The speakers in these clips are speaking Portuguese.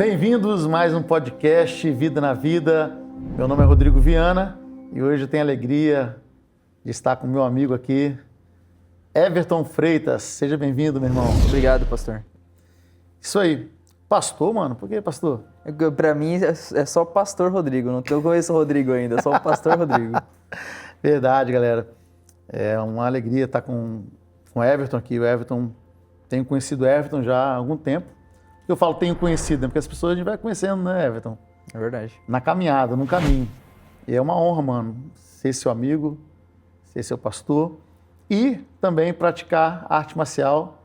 Bem-vindos a mais um podcast Vida na Vida. Meu nome é Rodrigo Viana e hoje eu tenho a alegria de estar com meu amigo aqui, Everton Freitas. Seja bem-vindo, meu irmão. Obrigado, pastor. Isso aí. Pastor, mano? Por que pastor? Pra mim é só pastor Rodrigo, não conheço o Rodrigo ainda, é só o pastor Rodrigo. Verdade, galera. É uma alegria estar com o Everton aqui. O Everton, tenho conhecido o Everton já há algum tempo. Eu falo tenho conhecido, né? Porque as pessoas a gente vai conhecendo, né, Everton? É verdade. Na caminhada, no caminho. E é uma honra, mano, ser seu amigo, ser seu pastor e também praticar arte marcial,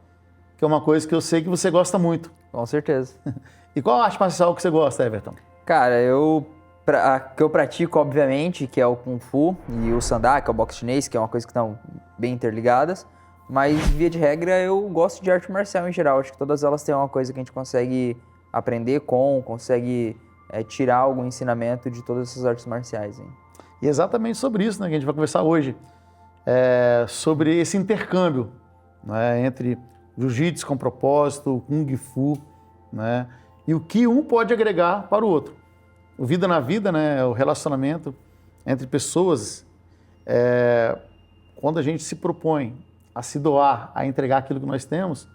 que é uma coisa que eu sei que você gosta muito. Com certeza. E qual arte marcial que você gosta, Everton? Cara, a que eu pratico, obviamente, que é o Kung Fu e o Sandá, que é o boxe chinês, que é uma coisa que estão bem interligadas. Mas, via de regra, eu gosto de arte marcial em geral. Acho que todas elas têm uma coisa que a gente consegue aprender consegue tirar algum ensinamento de todas essas artes marciais. Hein? E exatamente sobre isso, né, que a gente vai conversar hoje. Sobre esse intercâmbio, né, entre jiu-jitsu com propósito, kung fu, né, e o que um pode agregar para o outro. O Vida na Vida, né, o relacionamento entre pessoas, quando a gente se propõe a se doar, a entregar aquilo que nós temos,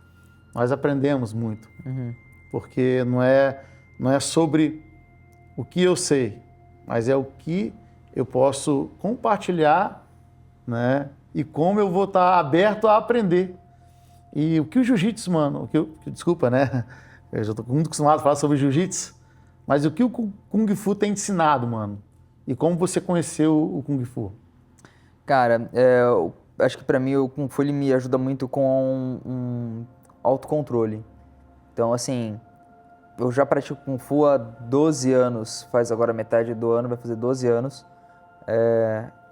nós aprendemos muito. Uhum. Porque não é sobre o que eu sei, mas é o que eu posso compartilhar, né? E como eu vou estar aberto a aprender. E o que o jiu-jitsu, mano, desculpa, né? Eu já estou muito acostumado a falar sobre jiu-jitsu, mas o que o Kung Fu tem ensinado, mano? E como você conheceu o Kung Fu? Cara, acho que pra mim o Kung Fu ele me ajuda muito com um autocontrole. Então, assim, eu já pratico Kung Fu há 12 anos, faz agora metade do ano, vai fazer 12 anos.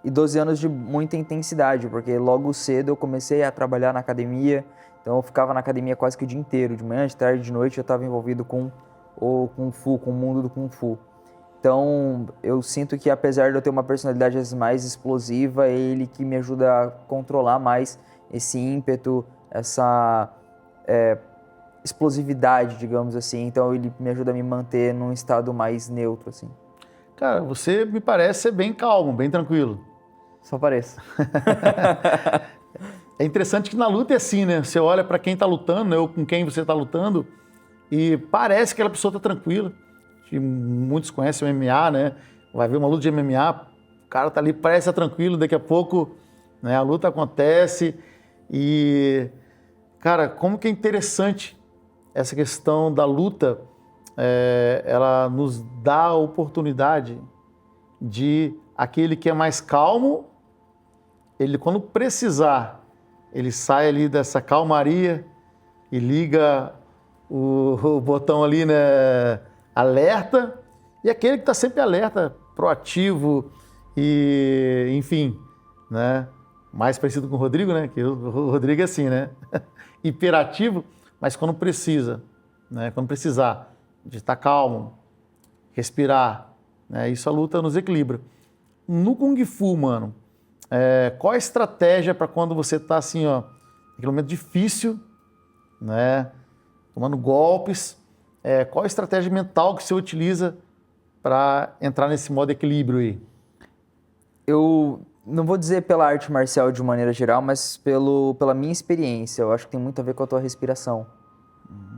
E 12 anos de muita intensidade, porque logo cedo eu comecei a trabalhar na academia, então eu ficava na academia quase que o dia inteiro, de manhã, de tarde, de noite eu estava envolvido com o Kung Fu, com o mundo do Kung Fu. Então eu sinto que apesar de eu ter uma personalidade às vezes mais explosiva, é ele que me ajuda a controlar mais esse ímpeto, essa explosividade, digamos assim, então ele me ajuda a me manter num estado mais neutro, assim. Cara, você me parece ser bem calmo, bem tranquilo. Só parece. É interessante que na luta é assim, né? Você olha para quem tá lutando, né? Ou com quem você tá lutando, e parece que aquela pessoa tá tranquila. Muitos conhecem o MMA, né? Vai ver uma luta de MMA, o cara tá ali, parece estar tranquilo, daqui a pouco, né, a luta acontece. E, cara, como que é interessante essa questão da luta, ela nos dá a oportunidade de aquele que é mais calmo, ele quando precisar, ele sai ali dessa calmaria e liga o botão ali, né, alerta, e aquele que está sempre alerta, proativo e, enfim, né, mais parecido com o Rodrigo, né, que o Rodrigo é assim, né, hiperativo, mas quando precisa, né, quando precisar de estar calmo, respirar, né, isso a luta nos equilibra. No Kung Fu, mano, qual a estratégia para quando você está assim, ó, naquele momento difícil, né, tomando golpes, qual a estratégia mental que você utiliza para entrar nesse modo equilíbrio aí? Eu não vou dizer pela arte marcial de maneira geral, mas pela minha experiência. Eu acho que tem muito a ver com a tua respiração.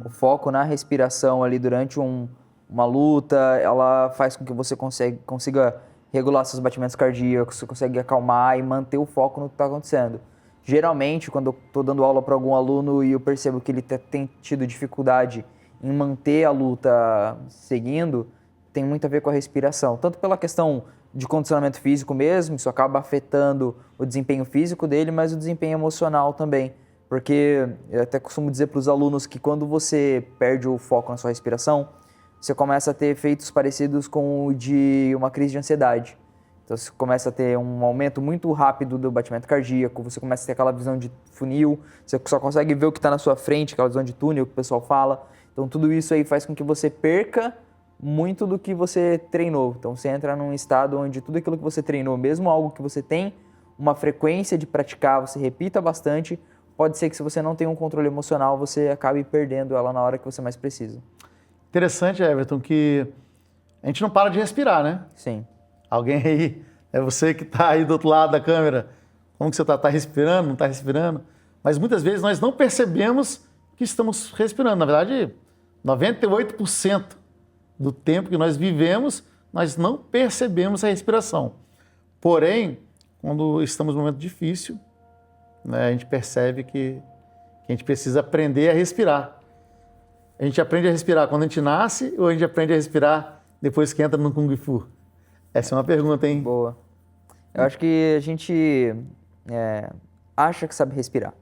O foco na respiração ali durante uma luta, ela faz com que você consiga regular seus batimentos cardíacos, você consegue acalmar e manter o foco no que está acontecendo. Geralmente, quando eu estou dando aula para algum aluno e eu percebo que ele tem tido dificuldade em manter a luta seguindo, tem muito a ver com a respiração. Tanto pela questão de condicionamento físico mesmo, isso acaba afetando o desempenho físico dele, mas o desempenho emocional também. Porque eu até costumo dizer para os alunos que quando você perde o foco na sua respiração, você começa a ter efeitos parecidos com o de uma crise de ansiedade. Então você começa a ter um aumento muito rápido do batimento cardíaco, você começa a ter aquela visão de funil, você só consegue ver o que está na sua frente, aquela visão de túnel que o pessoal fala. Então tudo isso aí faz com que você perca muito do que você treinou. Então você entra num estado onde tudo aquilo que você treinou, mesmo algo que você tem uma frequência de praticar, você repita bastante, pode ser que se você não tem um controle emocional, você acabe perdendo ela na hora que você mais precisa. Interessante, Everton, que a gente não para de respirar, né? Sim. Alguém aí, é você que está aí do outro lado da câmera, como que você está? Está respirando, não está respirando? Mas muitas vezes nós não percebemos que estamos respirando. Na verdade, 98% do tempo que nós vivemos, nós não percebemos a respiração. Porém, quando estamos num momento difícil, né, a gente percebe que a gente precisa aprender a respirar. A gente aprende a respirar quando a gente nasce ou a gente aprende a respirar depois que entra no Kung Fu? Essa é uma pergunta, hein? Boa. Eu acho que a gente acha que sabe respirar.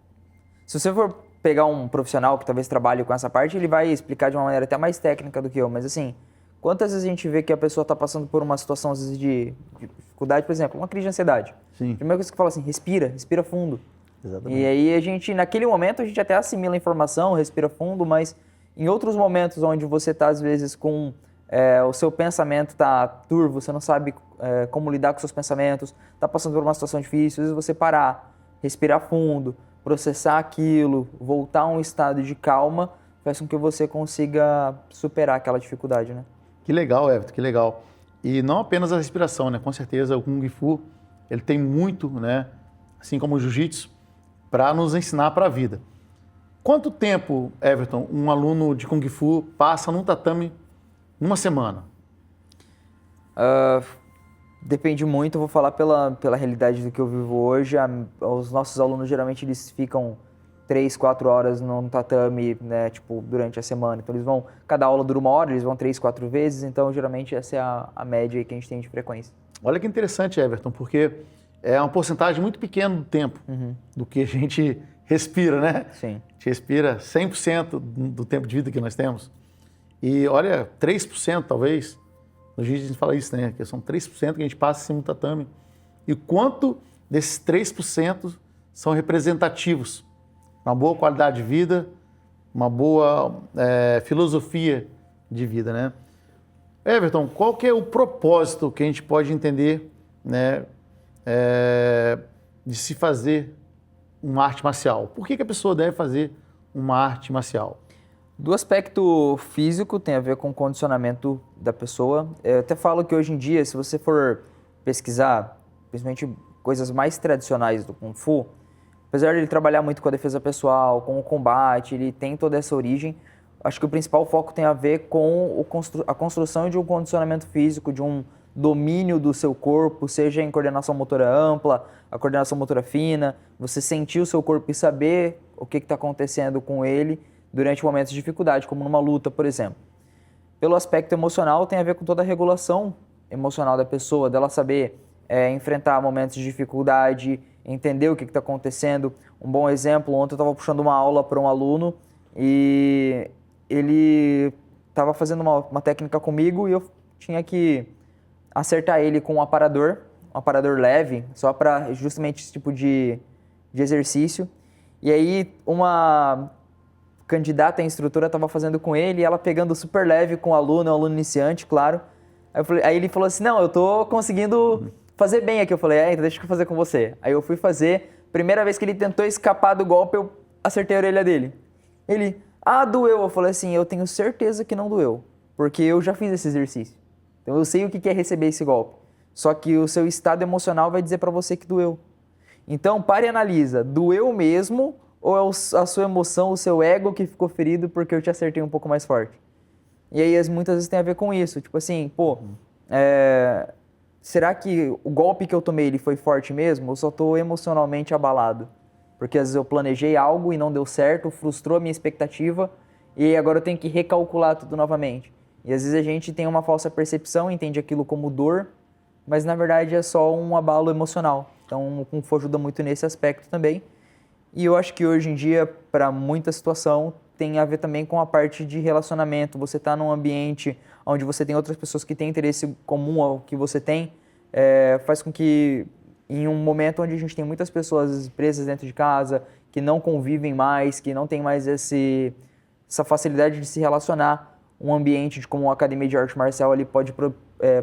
Se você for pegar um profissional que talvez trabalhe com essa parte, ele vai explicar de uma maneira até mais técnica do que eu. Mas assim, quantas vezes a gente vê que a pessoa está passando por uma situação às vezes de dificuldade, por exemplo, uma crise de ansiedade. Sim. A primeira coisa que fala assim, respira fundo. Exatamente. E aí a gente, naquele momento, a gente até assimila a informação, respira fundo, mas em outros momentos onde você está às vezes com o seu pensamento está turvo, você não sabe como lidar com seus pensamentos, está passando por uma situação difícil, às vezes você parar, respirar fundo, processar aquilo, voltar a um estado de calma, faz com que você consiga superar aquela dificuldade, né? Que legal, Everton, que legal. E não apenas a respiração, né? Com certeza o Kung Fu, ele tem muito, né? Assim como o Jiu-Jitsu, para nos ensinar para a vida. Quanto tempo, Everton, um aluno de Kung Fu passa num tatame numa semana? Depende muito, eu vou falar pela realidade do que eu vivo hoje. Os nossos alunos, geralmente, eles ficam 3, 4 horas num tatame, né, tipo, durante a semana. Então, eles vão, cada aula dura 1 hora, eles vão 3, 4 vezes. Então, geralmente, essa é a média aí que a gente tem de frequência. Olha que interessante, Everton, porque é uma porcentagem muito pequena do tempo do que a gente respira, né? Sim. A gente respira 100% do tempo de vida que nós temos. E olha, 3% talvez, no Jiu-Jitsu a gente fala isso, né? Que são 3% que a gente passa em cima do tatame. E quanto desses 3% são representativos? Uma boa qualidade de vida, uma boa filosofia de vida, né? Everton, qual que é o propósito que a gente pode entender, né, de se fazer uma arte marcial? Por que a pessoa deve fazer uma arte marcial? Do aspecto físico, tem a ver com o condicionamento da pessoa. Eu até falo que hoje em dia, se você for pesquisar, principalmente coisas mais tradicionais do Kung Fu, apesar de ele trabalhar muito com a defesa pessoal, com o combate, ele tem toda essa origem, acho que o principal foco tem a ver com a construção de um condicionamento físico, de um domínio do seu corpo, seja em coordenação motora ampla, a coordenação motora fina, você sentir o seu corpo e saber o que está acontecendo com ele durante momentos de dificuldade, como numa luta, por exemplo. Pelo aspecto emocional, tem a ver com toda a regulação emocional da pessoa, dela saber enfrentar momentos de dificuldade, entender o que está acontecendo. Um bom exemplo, ontem eu estava puxando uma aula para um aluno e ele estava fazendo uma técnica comigo e eu tinha que acertar ele com um aparador leve, só para justamente esse tipo de exercício. E aí uma candidata à instrutora estava fazendo com ele, e ela pegando super leve com o aluno, um aluno iniciante, claro. Aí ele falou assim, não, eu tô conseguindo fazer bem aqui. Eu falei, então deixa eu fazer com você. Aí eu fui fazer, primeira vez que ele tentou escapar do golpe, eu acertei a orelha dele. Ele, doeu. Eu falei assim, eu tenho certeza que não doeu, porque eu já fiz esse exercício. Então eu sei o que é receber esse golpe. Só que o seu estado emocional vai dizer para você que doeu. Então pare e analisa, doeu mesmo ou é a sua emoção, o seu ego que ficou ferido porque eu te acertei um pouco mais forte? E aí muitas vezes tem a ver com isso, tipo assim, será que o golpe que eu tomei ele foi forte mesmo ou só estou emocionalmente abalado? Porque às vezes eu planejei algo e não deu certo, frustrou a minha expectativa e agora eu tenho que recalcular tudo novamente. E às vezes a gente tem uma falsa percepção, entende aquilo como dor, mas na verdade é só um abalo emocional. Então o Kung Fu ajuda muito nesse aspecto também. E eu acho que hoje em dia, para muita situação, tem a ver também com a parte de relacionamento. Você está num ambiente onde você tem outras pessoas que têm interesse comum ao que você tem, faz com que, em um momento onde a gente tem muitas pessoas presas dentro de casa, que não convivem mais, que não tem mais essa facilidade de se relacionar, um ambiente como uma academia de arte marcial ali pode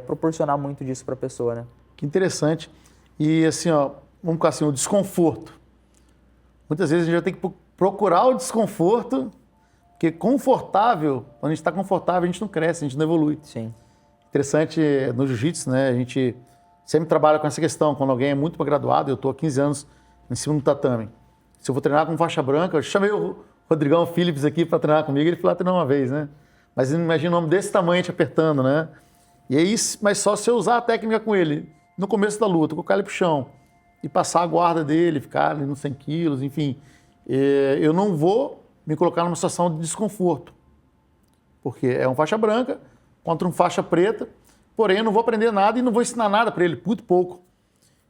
proporcionar muito disso para a pessoa, né? Que interessante. E assim, vamos colocar assim, o desconforto. Muitas vezes a gente vai ter que procurar o desconforto Porque confortável, quando a gente está confortável, a gente não cresce, a gente não evolui. Sim. Interessante, no jiu-jitsu, né? A gente sempre trabalha com essa questão. Quando alguém é muito graduado, eu estou há 15 anos em cima do tatame. Se eu vou treinar com faixa branca, eu chamei o Rodrigão Phillips aqui para treinar comigo, ele foi lá treinar uma vez, né? Mas imagina um homem desse tamanho te apertando, né? E aí, mas só se eu usar a técnica com ele no começo da luta, colocar ele pro chão e passar a guarda dele, ficar ali nos 100 quilos, enfim. Eu não vou me colocar numa situação de desconforto, porque é um faixa branca contra um faixa preta, porém eu não vou aprender nada e não vou ensinar nada para ele, muito pouco.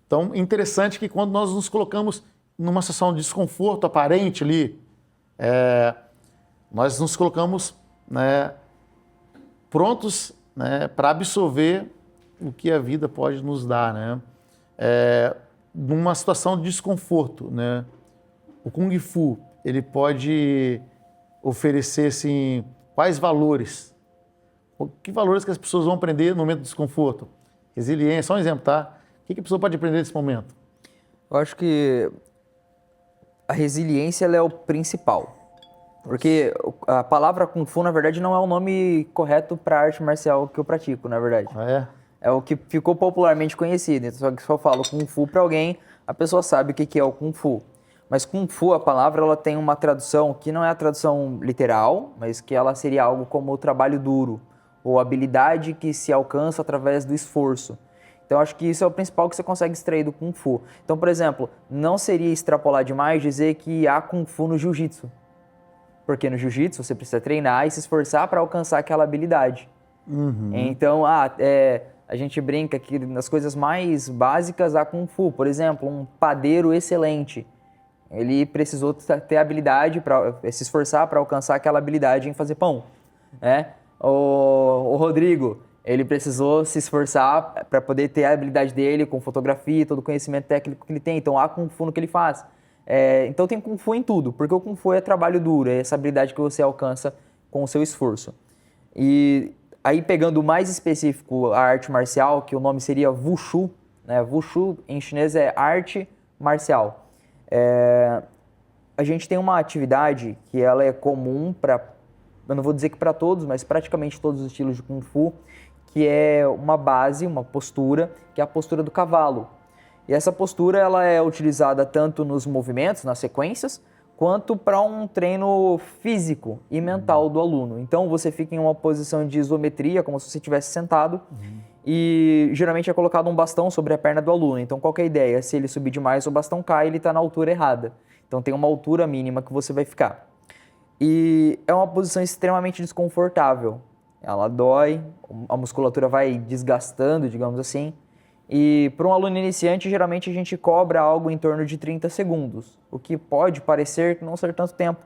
Então, interessante que quando nós nos colocamos numa situação de desconforto aparente ali, nós nos colocamos, né, prontos, né, para absorver o que a vida pode nos dar, né? Numa situação de desconforto, né? O Kung Fu, ele pode oferecer, assim, quais valores? Que valores que as pessoas vão aprender no momento de desconforto? Resiliência, só um exemplo, tá? O que a pessoa pode aprender nesse momento? Eu acho que a resiliência ela é o principal. Porque a palavra Kung Fu, na verdade, não é o nome correto para a arte marcial que eu pratico, na verdade. Ah, é? É o que ficou popularmente conhecido. Então, só que se eu falo Kung Fu para alguém, a pessoa sabe o que é o Kung Fu. Mas Kung Fu, a palavra, ela tem uma tradução que não é a tradução literal, mas que ela seria algo como o trabalho duro, ou habilidade que se alcança através do esforço. Então, acho que isso é o principal que você consegue extrair do Kung Fu. Então, por exemplo, não seria extrapolar demais dizer que há Kung Fu no Jiu-Jitsu. Porque no Jiu-Jitsu você precisa treinar e se esforçar para alcançar aquela habilidade. Uhum. Então, a gente brinca que nas coisas mais básicas há Kung Fu. Por exemplo, um padeiro excelente. Ele precisou ter habilidade para se esforçar para alcançar aquela habilidade em fazer pão, né? O Rodrigo, ele precisou se esforçar para poder ter a habilidade dele com fotografia, todo o conhecimento técnico que ele tem. Então, há Kung Fu no que ele faz. Então, tem Kung Fu em tudo, porque o Kung Fu é trabalho duro, é essa habilidade que você alcança com o seu esforço. E aí, pegando o mais específico, a arte marcial, que o nome seria Wushu, né? Wushu, em chinês, é arte marcial. A gente tem uma atividade que ela é comum para, eu não vou dizer que para todos, mas praticamente todos os estilos de Kung Fu, que é uma base, uma postura, que é a postura do cavalo. E essa postura ela é utilizada tanto nos movimentos, nas sequências, quanto para um treino físico e mental do aluno. Então você fica em uma posição de isometria, como se você estivesse sentado, e geralmente é colocado um bastão sobre a perna do aluno. Então qual que é a ideia? Se ele subir demais, o bastão cai, ele está na altura errada. Então tem uma altura mínima que você vai ficar. E é uma posição extremamente desconfortável. Ela dói, a musculatura vai desgastando, digamos assim. E para um aluno iniciante, geralmente a gente cobra algo em torno de 30 segundos, o que pode parecer não ser tanto tempo,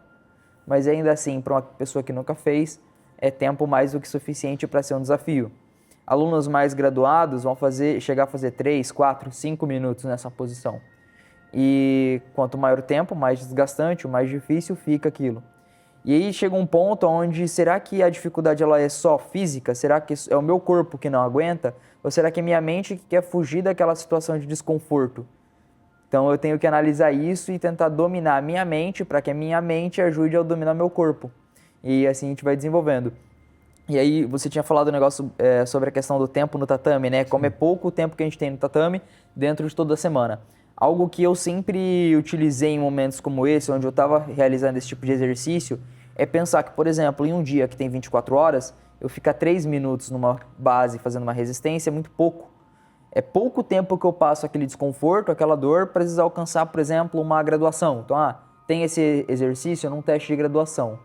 mas ainda assim, para uma pessoa que nunca fez, é tempo mais do que suficiente para ser um desafio. Alunos mais graduados vão chegar a fazer 3, 4, 5 minutos nessa posição. E quanto maior o tempo, mais desgastante, mais difícil fica aquilo. E aí chega um ponto onde, será que a dificuldade ela é só física? Será que é o meu corpo que não aguenta? Ou será que é minha mente que quer fugir daquela situação de desconforto? Então eu tenho que analisar isso e tentar dominar a minha mente para que a minha mente ajude a dominar meu corpo. E assim a gente vai desenvolvendo. E aí você tinha falado um negócio sobre a questão do tempo no tatame, né? Como é pouco o tempo que a gente tem no tatame dentro de toda a semana. Algo que eu sempre utilizei em momentos como esse, onde eu estava realizando esse tipo de exercício, é pensar que, por exemplo, em um dia que tem 24 horas, eu ficar 3 minutos numa base fazendo uma resistência é muito pouco. É pouco tempo que eu passo aquele desconforto, aquela dor, para precisar alcançar, por exemplo, uma graduação. Então, tem esse exercício num teste de graduação.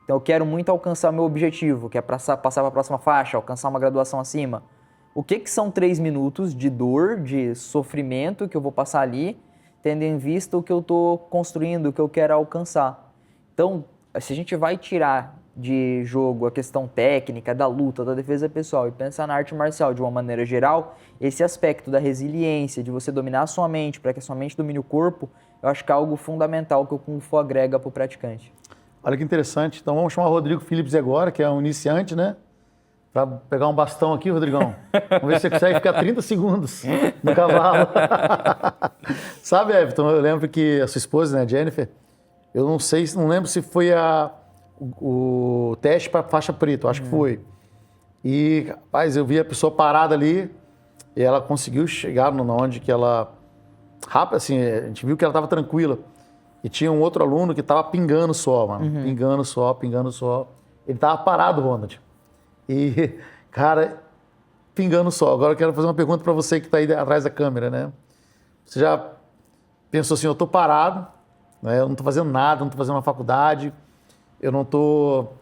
Então, eu quero muito alcançar o meu objetivo, que é passar para a próxima faixa, alcançar uma graduação acima. O que são 3 minutos de dor, de sofrimento que eu vou passar ali, tendo em vista o que eu estou construindo, o que eu quero alcançar? Então, se a gente vai tirar de jogo a questão técnica, da luta, da defesa pessoal e pensar na arte marcial de uma maneira geral, esse aspecto da resiliência, de você dominar a sua mente para que a sua mente domine o corpo, eu acho que é algo fundamental que o Kung Fu agrega para o praticante. Olha que interessante. Então vamos chamar o Rodrigo Phillips agora, que é um iniciante, né? Para pegar um bastão aqui, Rodrigão. Vamos ver se você consegue ficar 30 segundos no cavalo. Sabe, Everton, eu lembro que a sua esposa, né, Jennifer, eu não lembro se foi a o teste para faixa preta, eu acho que foi. E, rapaz, eu vi a pessoa parada ali e ela conseguiu chegar onde que ela... Rápido, assim, a gente viu que ela estava tranquila. E tinha um outro aluno que estava pingando só, mano. Pingando só. Ele estava parado, Ronald. E, cara, pingando só. Agora eu quero fazer uma pergunta para você que está aí atrás da câmera, né? Você já pensou assim, eu estou parado, né? Eu não estou fazendo nada, não estou fazendo uma faculdade, eu não estou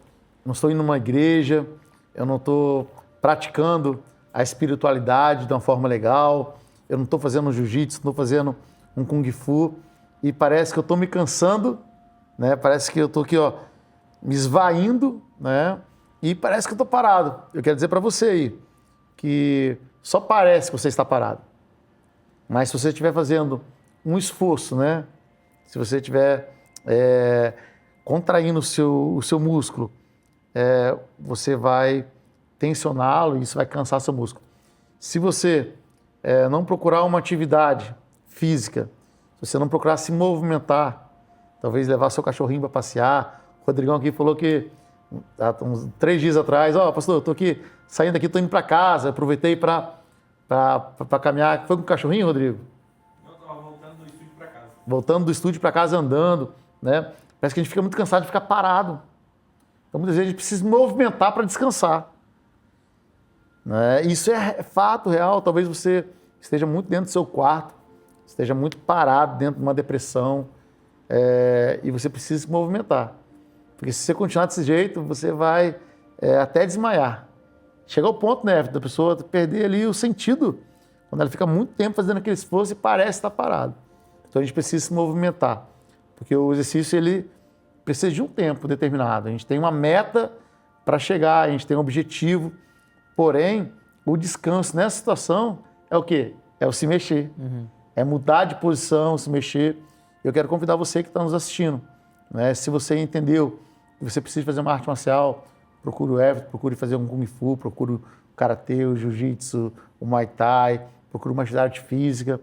indo numa igreja, eu não estou praticando a espiritualidade de uma forma legal, eu não estou fazendo jiu-jitsu, não estou fazendo um kung fu, e parece que eu estou me cansando, né? Parece que eu estou aqui, ó, me esvaindo, né? E parece que eu estou parado. Eu quero dizer para você aí que só parece que você está parado. Mas se você estiver fazendo um esforço, né? Se você estiver contraindo o seu músculo, você vai tensioná-lo e isso vai cansar seu músculo. Se você não procurar uma atividade física, se você não procurar se movimentar, talvez levar seu cachorrinho para passear. O Rodrigão aqui falou que há uns 3 dias atrás, pastor, eu estou aqui, saindo aqui, estou indo para casa, aproveitei para caminhar. Foi com o cachorrinho, Rodrigo? Não, estava voltando do estúdio para casa. Voltando do estúdio para casa andando, né? Parece que a gente fica muito cansado de ficar parado. Então, muitas vezes a gente precisa se movimentar para descansar. Né? Isso é fato real. Talvez você esteja muito dentro do seu quarto, esteja muito parado dentro de uma depressão, e você precisa se movimentar. Porque se você continuar desse jeito, você vai até desmaiar. Chega ao ponto, né, da pessoa perder ali o sentido, quando ela fica muito tempo fazendo aquele esforço e parece estar parado. Então a gente precisa se movimentar, porque o exercício ele precisa de um tempo determinado. A gente tem uma meta para chegar, a gente tem um objetivo, porém o descanso nessa situação é o quê? É o se mexer, é mudar de posição, se mexer. Eu quero convidar você que está nos assistindo, né? Se você entendeu que você precisa fazer uma arte marcial, procure o Everton, procure fazer um Kung Fu, procure o Karatê, o Jiu-Jitsu, o Muay Thai, procure uma atividade física,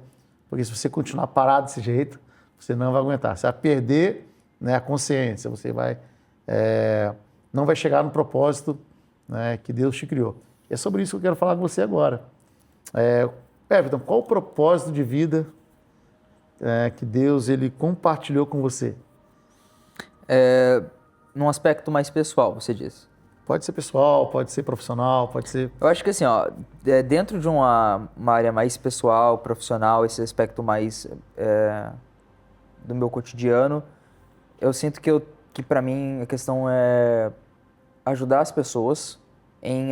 porque se você continuar parado desse jeito, você não vai aguentar. Você vai perder, né, a consciência, você não vai chegar no propósito, né, que Deus te criou. E é sobre isso que eu quero falar com você agora. Everton, qual o propósito de vida que Deus ele compartilhou com você? Num aspecto mais pessoal, você diz. Pode ser pessoal, pode ser profissional, pode ser... Eu acho que assim, dentro de uma área mais pessoal, profissional, esse aspecto mais do meu cotidiano, eu sinto que para mim a questão é ajudar as pessoas em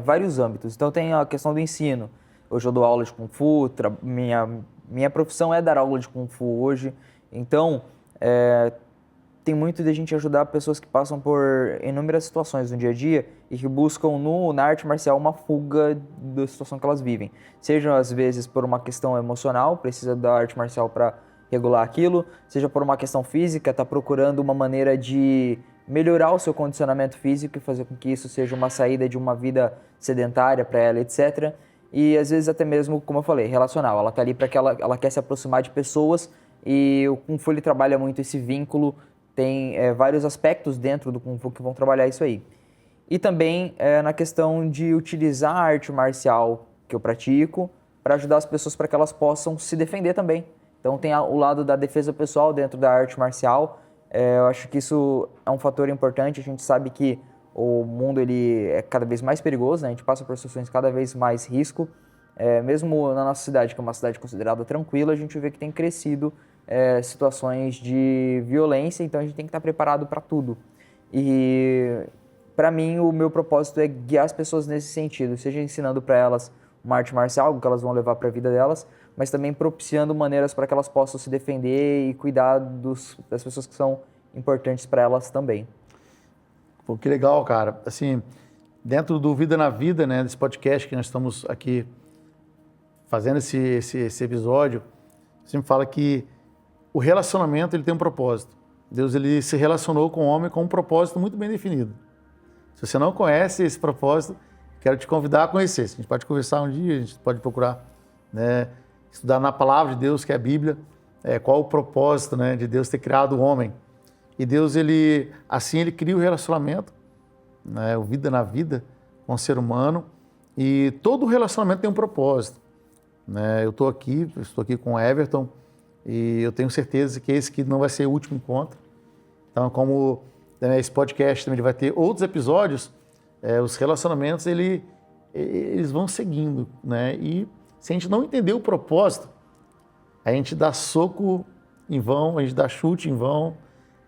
vários âmbitos. Então tem a questão do ensino. Hoje eu dou aula de Kung Fu, minha profissão é dar aula de Kung Fu hoje. Então, tem muito de a gente ajudar pessoas que passam por inúmeras situações no dia a dia e que buscam na arte marcial uma fuga da situação que elas vivem. Seja às vezes por uma questão emocional, precisa da arte marcial para regular aquilo, seja por uma questão física, está procurando uma maneira de melhorar o seu condicionamento físico e fazer com que isso seja uma saída de uma vida sedentária para ela, etc. E às vezes até mesmo, como eu falei, relacional. Ela está ali para que ela quer se aproximar de pessoas e o Kung Fu ele trabalha muito esse vínculo. Tem vários aspectos dentro do Kung Fu que vão trabalhar isso aí. E também na questão de utilizar a arte marcial que eu pratico para ajudar as pessoas para que elas possam se defender também. Então tem o lado da defesa pessoal dentro da arte marcial. Eu acho que isso é um fator importante. A gente sabe que o mundo ele é cada vez mais perigoso, né? A gente passa por situações de cada vez mais risco. Mesmo na nossa cidade, que é uma cidade considerada tranquila, a gente vê que tem crescido situações de violência, então a gente tem que estar preparado para tudo. E para mim o meu propósito é guiar as pessoas nesse sentido, seja ensinando para elas uma arte marcial, algo que elas vão levar para a vida delas, mas também propiciando maneiras para que elas possam se defender e cuidar das pessoas que são importantes para elas também. Pô, que legal, cara. Assim, dentro do Vida na Vida, né, desse podcast que nós estamos aqui fazendo esse episódio, você me fala que o relacionamento ele tem um propósito. Deus ele se relacionou com o homem com um propósito muito bem definido. Se você não conhece esse propósito, quero te convidar a conhecer. A gente pode conversar um dia, a gente pode procurar, né, estudar na palavra de Deus, que é a Bíblia, qual o propósito, né, de Deus ter criado o homem. E Deus, assim ele cria o relacionamento, né, o vida na vida com o ser humano, e todo relacionamento tem um propósito, né? Eu estou aqui com o Everton, e eu tenho certeza que esse aqui não vai ser o último encontro. Então, como, né, esse podcast também vai ter outros episódios, os relacionamentos eles vão seguindo, né? E se a gente não entender o propósito, a gente dá soco em vão, a gente dá chute em vão,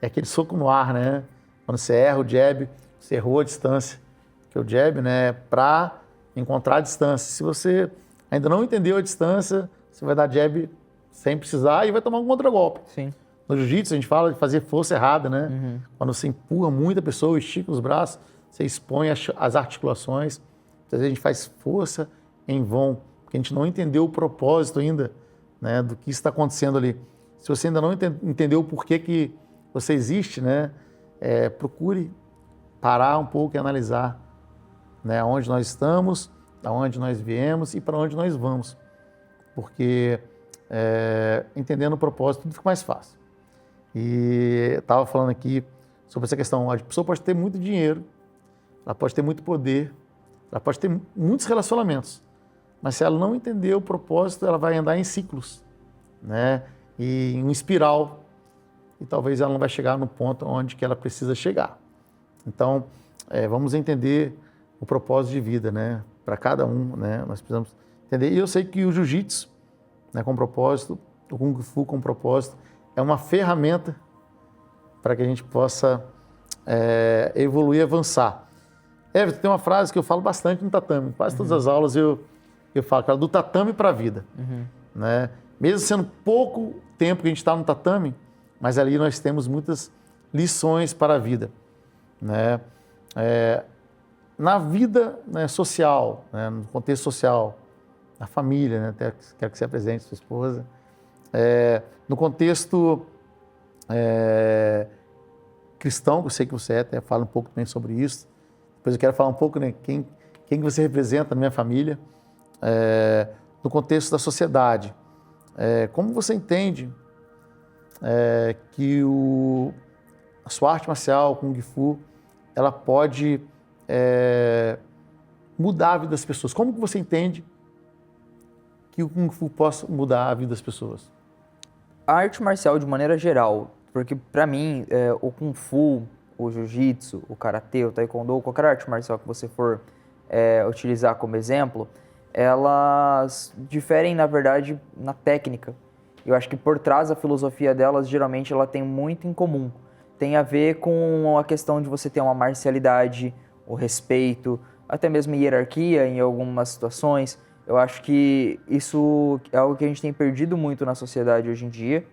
é aquele soco no ar, né? Quando você erra o jab, você errou a distância, porque o jab, né, é para encontrar a distância. Se você ainda não entendeu a distância, você vai dar jab sem precisar e vai tomar um contragolpe. Sim. No jiu-jitsu a gente fala de fazer força errada, né? Quando você empurra muito a pessoa, estica os braços, você expõe as articulações. Às vezes a gente faz força em vão, porque a gente não entendeu o propósito ainda, né, do que está acontecendo ali. Se você ainda não entendeu o porquê que você existe, né, procure parar um pouco e analisar, né, onde nós estamos, da onde nós viemos e para onde nós vamos. Porque entendendo o propósito, tudo fica mais fácil. E eu estava falando aqui sobre essa questão, a pessoa pode ter muito dinheiro, ela pode ter muito poder, ela pode ter muitos relacionamentos, mas se ela não entender o propósito, ela vai andar em ciclos, né, e em uma espiral, e talvez ela não vai chegar no ponto onde que ela precisa chegar. Então, vamos entender o propósito de vida, né, para cada um, né, nós precisamos entender. E eu sei que o jiu-jitsu, né, com propósito, o Kung Fu com propósito, é uma ferramenta para que a gente possa evoluir e avançar. Everton, tem uma frase que eu falo bastante no tatame, quase todas as aulas eu falo, cara, do tatame para a vida. Né? Mesmo sendo pouco tempo que a gente está no tatame, mas ali nós temos muitas lições para a vida. Né? Na vida, né, social, né, no contexto social, na família, né, até quero que você apresente sua esposa, no contexto cristão, que eu sei que você até fala um pouco também sobre isso. Depois eu quero falar um pouco, né, quem você representa na minha família, no contexto da sociedade. Como você entende que a sua arte marcial, o Kung Fu, ela pode mudar a vida das pessoas? Como que você entende que o Kung Fu possa mudar a vida das pessoas? A arte marcial, de maneira geral, porque para mim, o Kung Fu, o Jiu-Jitsu, o Karatê, o Taekwondo, qualquer arte marcial que você for utilizar como exemplo, elas diferem, na verdade, na técnica. Eu acho que por trás da filosofia delas, geralmente, ela tem muito em comum. Tem a ver com a questão de você ter uma marcialidade, o respeito, até mesmo hierarquia em algumas situações. Eu acho que isso é algo que a gente tem perdido muito na sociedade hoje em dia.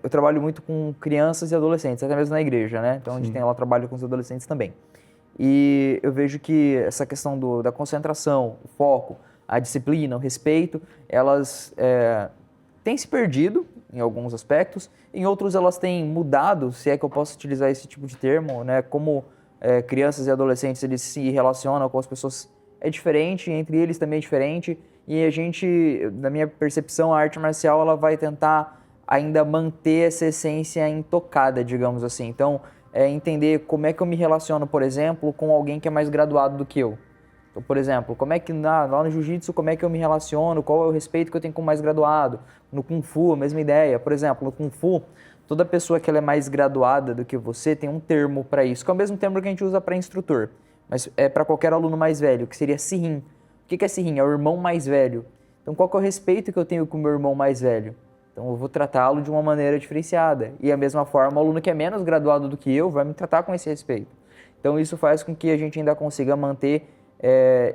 Eu trabalho muito com crianças e adolescentes, até mesmo na igreja, né? Então, a gente tem lá trabalho com os adolescentes também. E eu vejo que essa questão da concentração, o foco, a disciplina, o respeito, elas têm se perdido em alguns aspectos, em outros elas têm mudado, se é que eu posso utilizar esse tipo de termo, né? Como crianças e adolescentes eles se relacionam com as pessoas é diferente, entre eles também é diferente, e a gente, na minha percepção, a arte marcial ela vai tentar ainda manter essa essência intocada, digamos assim. Então, entender como é que eu me relaciono, por exemplo, com alguém que é mais graduado do que eu. Então, por exemplo, como é que lá no jiu-jitsu, como é que eu me relaciono, qual é o respeito que eu tenho com o mais graduado. No Kung Fu, a mesma ideia. Por exemplo, no Kung Fu, toda pessoa que ela é mais graduada do que você tem um termo para isso, que é o mesmo termo que a gente usa para instrutor, mas é para qualquer aluno mais velho, que seria Sirin. O que é Sirin? É o irmão mais velho. Então, qual que é o respeito que eu tenho com o meu irmão mais velho? Então, eu vou tratá-lo de uma maneira diferenciada. E, da mesma forma, o aluno que é menos graduado do que eu vai me tratar com esse respeito. Então, isso faz com que a gente ainda consiga manter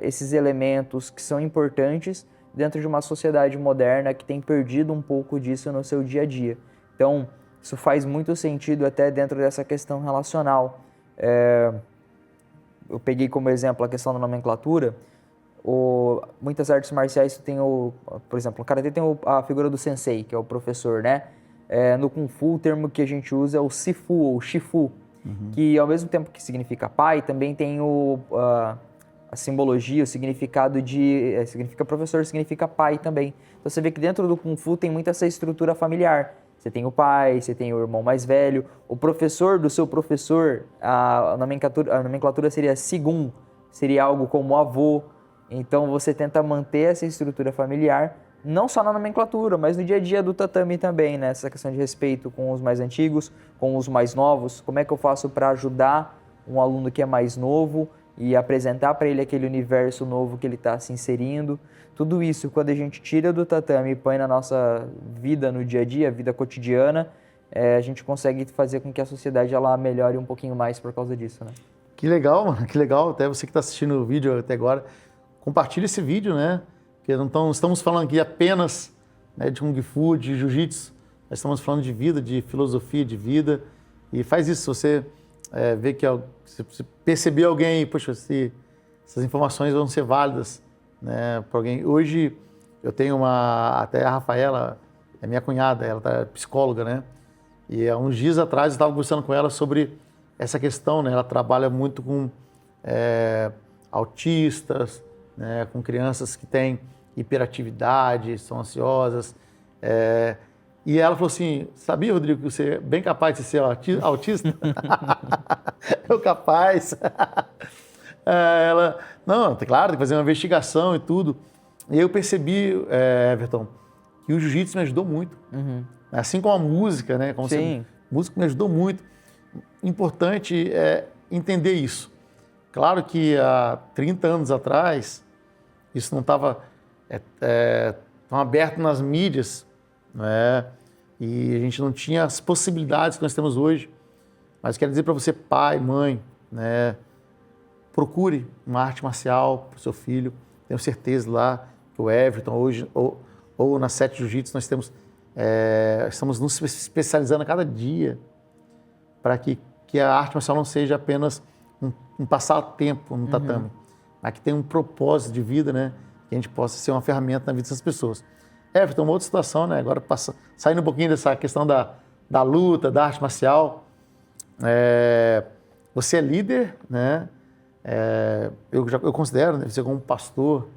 esses elementos que são importantes dentro de uma sociedade moderna que tem perdido um pouco disso no seu dia a dia. Então, isso faz muito sentido até dentro dessa questão relacional. Eu peguei como exemplo a questão da nomenclatura. Muitas artes marciais tem por exemplo, no Karatê tem a figura do sensei, que é o professor, né? No Kung Fu, o termo que a gente usa é o Sifu ou Shifu, que ao mesmo tempo que significa pai, também tem a simbologia, o significado significa professor, significa pai também. Então você vê que dentro do Kung Fu tem muito essa estrutura familiar. Você tem o pai, você tem o irmão mais velho, o professor do seu professor, a nomenclatura seria sigum, seria algo como avô. Então você tenta manter essa estrutura familiar, não só na nomenclatura, mas no dia a dia do tatame também, né? Essa questão de respeito com os mais antigos, com os mais novos. Como é que eu faço para ajudar um aluno que é mais novo e apresentar para ele aquele universo novo que ele está se inserindo? Tudo isso, quando a gente tira do tatame e põe na nossa vida no dia a dia, vida cotidiana, a gente consegue fazer com que a sociedade ela melhore um pouquinho mais por causa disso, né? Que legal, mano, que legal. Até você que está assistindo o vídeo até agora, compartilhe esse vídeo, né? Porque não estamos falando aqui apenas, né, de Kung Fu, de Jiu-Jitsu, nós estamos falando de vida, de filosofia de vida. E faz isso, se você vê que se perceber alguém, poxa, essas informações vão ser válidas, né, para alguém. Hoje eu tenho até a Rafaela, é minha cunhada, ela é psicóloga, né? E há uns dias atrás eu estava conversando com ela sobre essa questão, né? Ela trabalha muito com autistas, né? Com crianças que têm hiperatividade, são ansiosas. E ela falou assim, sabia, Rodrigo, que você é bem capaz de ser autista? Eu capaz. Ela, não, claro, tem que fazer uma investigação e tudo. E aí eu percebi, Everton, que o jiu-jitsu me ajudou muito. Uhum. Assim como a música, né? Como Sim. a música me ajudou muito. Importante é entender isso. Claro que há 30 anos atrás, isso não estava tão aberto nas mídias, né? E a gente não tinha as possibilidades que nós temos hoje. Mas quero dizer para você, pai, mãe, né? Procure uma arte marcial para o seu filho. Tenho certeza lá que o Everton hoje, ou na Sete Jiu-Jitsu, nós estamos nos especializando a cada dia para que a arte marcial não seja apenas um passatempo no tatame, mas que tenha um propósito de vida, né? Que a gente possa ser uma ferramenta na vida dessas pessoas. Everton, uma outra situação, né? Agora saindo um pouquinho dessa questão da luta, da arte marcial, você é líder, né? Eu considero, né, você como pastor,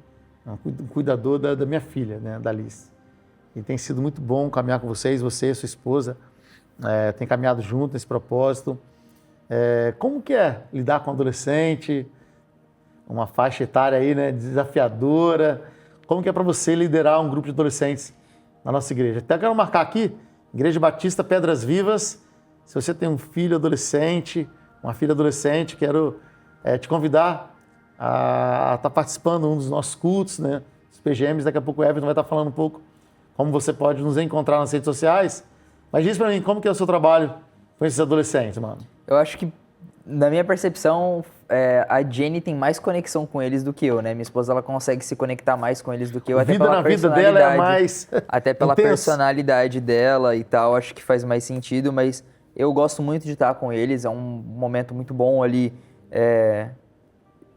um cuidador da minha filha, né, da Liz. E tem sido muito bom caminhar com vocês, você e sua esposa, tem caminhado junto nesse propósito. Como que é lidar com um adolescente, uma faixa etária aí, né, desafiadora? Como que é para você liderar um grupo de adolescentes na nossa igreja? Até quero marcar aqui, Igreja Batista Pedras Vivas. Se você tem um filho adolescente, uma filha adolescente, quero te convidar a estar participando de um dos nossos cultos, né? Os PGMs, daqui a pouco o Everton vai estar falando um pouco como você pode nos encontrar nas redes sociais. Mas diz para mim, como que é o seu trabalho com esses adolescentes, mano? Eu acho que, na minha percepção, a Jenny tem mais conexão com eles do que eu, né? Minha esposa, ela consegue se conectar mais com eles do que eu, até pela vida dela é mais até pela intenso. Personalidade dela e tal, acho que faz mais sentido, mas eu gosto muito de estar com eles, é um momento muito bom ali,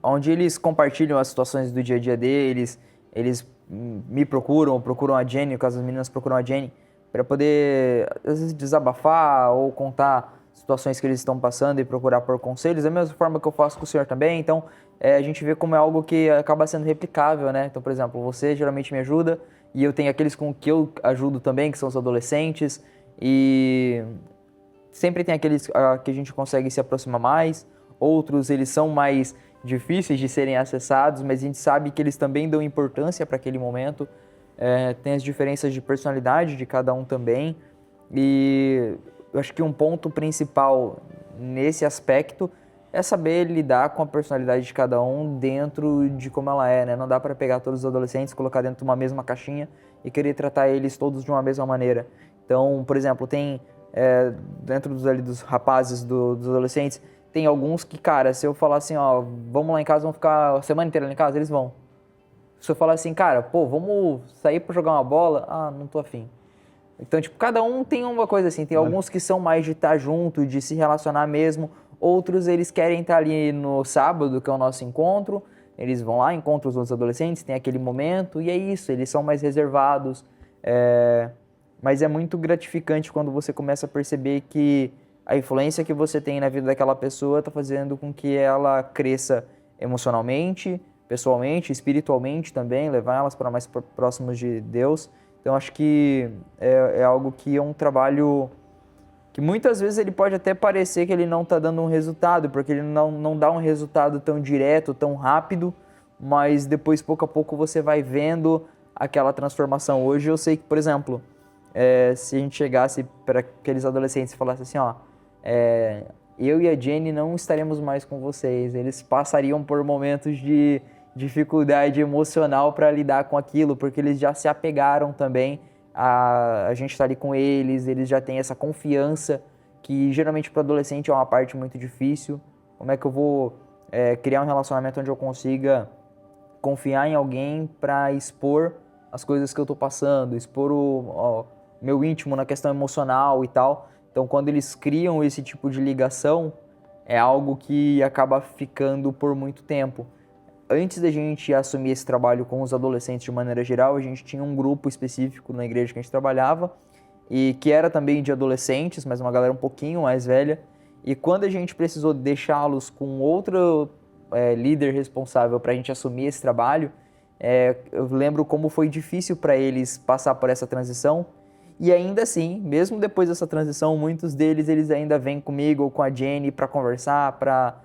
onde eles compartilham as situações do dia a dia deles, eles me procuram a Jenny, no caso as meninas procuram a Jenny, para poder, às vezes, desabafar ou contar situações que eles estão passando e procurar por conselhos, da mesma forma que eu faço com o senhor também. Então, a gente vê como é algo que acaba sendo replicável, né? Então, por exemplo, você geralmente me ajuda e eu tenho aqueles com que eu ajudo também, que são os adolescentes, e sempre tem aqueles que a gente consegue se aproximar mais, outros eles são mais difíceis de serem acessados, mas a gente sabe que eles também dão importância para aquele momento. Tem as diferenças de personalidade de cada um também, e eu acho que um ponto principal nesse aspecto é saber lidar com a personalidade de cada um dentro de como ela é, né? Não dá para pegar todos os adolescentes, colocar dentro de uma mesma caixinha e querer tratar eles todos de uma mesma maneira. Então, por exemplo, tem dentro dos rapazes, dos adolescentes, tem alguns que, cara, se eu falar assim, ó, vamos lá em casa, vamos ficar a semana inteira lá em casa, eles vão. Se eu falar assim, cara, pô, vamos sair pra jogar uma bola, não tô afim. Então, tipo, cada um tem uma coisa assim, tem alguns que são mais de estar junto, de se relacionar mesmo, outros eles querem estar ali no sábado, que é o nosso encontro, eles vão lá, encontram os outros adolescentes, tem aquele momento, e é isso, eles são mais reservados, mas é muito gratificante quando você começa a perceber que a influência que você tem na vida daquela pessoa está fazendo com que ela cresça emocionalmente, pessoalmente, espiritualmente também, levar elas para mais próximos de Deus. Então, acho que é algo que é um trabalho que muitas vezes ele pode até parecer que ele não está dando um resultado, porque ele não dá um resultado tão direto, tão rápido, mas depois, pouco a pouco, você vai vendo aquela transformação. Hoje eu sei que, por exemplo, se a gente chegasse para aqueles adolescentes e falasse assim, ó, eu e a Jenny não estaremos mais com vocês, eles passariam por momentos de dificuldade emocional para lidar com aquilo, porque eles já se apegaram também a gente está ali com eles já têm essa confiança, que geralmente para o adolescente é uma parte muito difícil. Como é que eu vou criar um relacionamento onde eu consiga confiar em alguém para expor as coisas que eu estou passando, expor o meu íntimo na questão emocional e tal. Então, quando eles criam esse tipo de ligação, é algo que acaba ficando por muito tempo. Antes da gente assumir esse trabalho com os adolescentes de maneira geral, a gente tinha um grupo específico na igreja que a gente trabalhava, e que era também de adolescentes, mas uma galera um pouquinho mais velha. E quando a gente precisou deixá-los com outro líder responsável para a gente assumir esse trabalho, eu lembro como foi difícil para eles passar por essa transição. E ainda assim, mesmo depois dessa transição, muitos deles eles ainda vêm comigo ou com a Jenny para conversar, para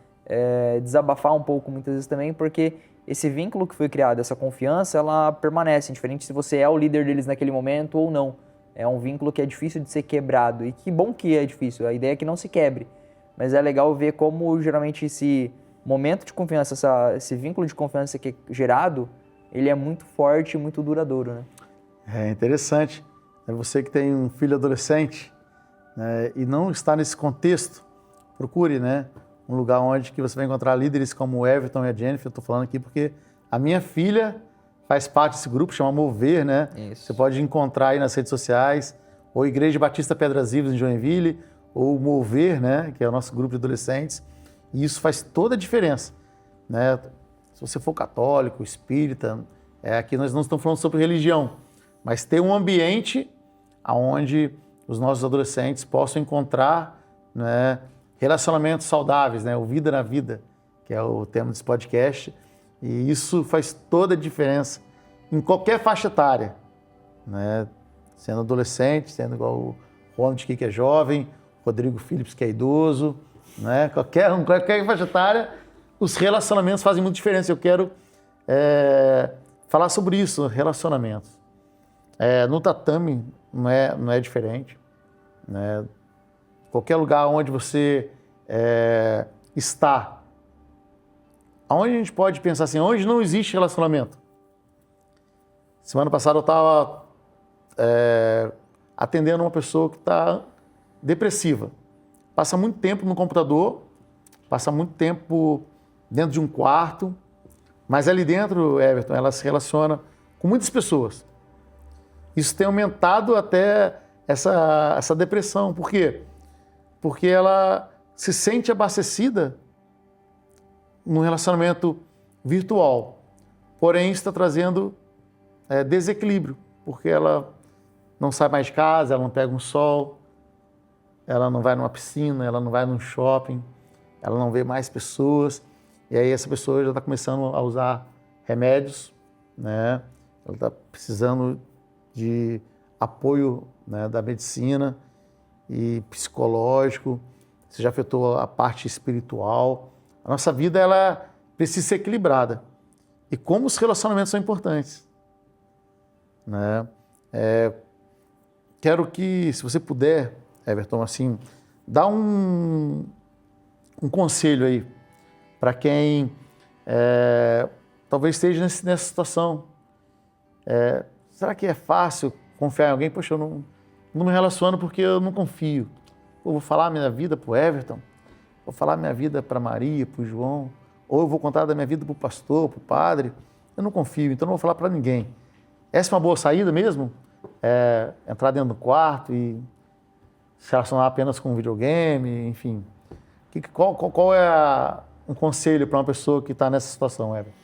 desabafar um pouco muitas vezes também, porque esse vínculo que foi criado, essa confiança, ela permanece, indiferente se você é o líder deles naquele momento ou não. É um vínculo que é difícil de ser quebrado, e que bom que é difícil, a ideia é que não se quebre. Mas é legal ver como geralmente esse momento de confiança, esse vínculo de confiança que é gerado, ele é muito forte e muito duradouro, né? É interessante. É você que tem um filho adolescente, né, e não está nesse contexto, procure, né, um lugar onde que você vai encontrar líderes como o Everton e a Jennifer. Eu estou falando aqui porque a minha filha faz parte desse grupo, chama Mover, né? Isso. Você pode encontrar aí nas redes sociais, ou Igreja Batista Pedras Vivas em Joinville, ou Mover, né, que é o nosso grupo de adolescentes. E isso faz toda a diferença, né? Se você for católico, espírita, aqui nós não estamos falando sobre religião, mas ter um ambiente onde os nossos adolescentes possam encontrar, né, relacionamentos saudáveis, né, o Vida na Vida, que é o tema desse podcast, e isso faz toda a diferença em qualquer faixa etária, né, sendo adolescente, sendo igual o Ronald que é jovem, Rodrigo Phillips que é idoso, né, qualquer faixa etária, os relacionamentos fazem muita diferença. Eu quero falar sobre isso, relacionamentos. No tatame não é diferente, né? Qualquer lugar onde você está, aonde a gente pode pensar assim, onde não existe relacionamento. Semana passada eu estava atendendo uma pessoa que está depressiva, passa muito tempo no computador, passa muito tempo dentro de um quarto, mas ali dentro, Everton, ela se relaciona com muitas pessoas. Isso tem aumentado até essa depressão. Por quê? Porque ela se sente abastecida no relacionamento virtual. Porém, isso está trazendo desequilíbrio, porque ela não sai mais de casa, ela não pega um sol, ela não vai numa piscina, ela não vai num shopping, ela não vê mais pessoas. E aí essa pessoa já está começando a usar remédios, né? Ela está precisando de apoio, né, da medicina e psicológico. Isso já afetou a parte espiritual. A nossa vida, ela precisa ser equilibrada. E como os relacionamentos são importantes, né? Quero que, se você puder, Everton, assim, dá um conselho aí para quem talvez esteja nessa situação. Será que é fácil confiar em alguém? Poxa, eu não me relaciono porque eu não confio. Eu vou falar a minha vida para o Everton, vou falar a minha vida para a Maria, para o João, ou eu vou contar da minha vida para o pastor, para o padre. Eu não confio, então não vou falar para ninguém. Essa é uma boa saída mesmo? Entrar dentro do quarto e se relacionar apenas com um videogame, enfim. Qual é um conselho para uma pessoa que está nessa situação, Everton?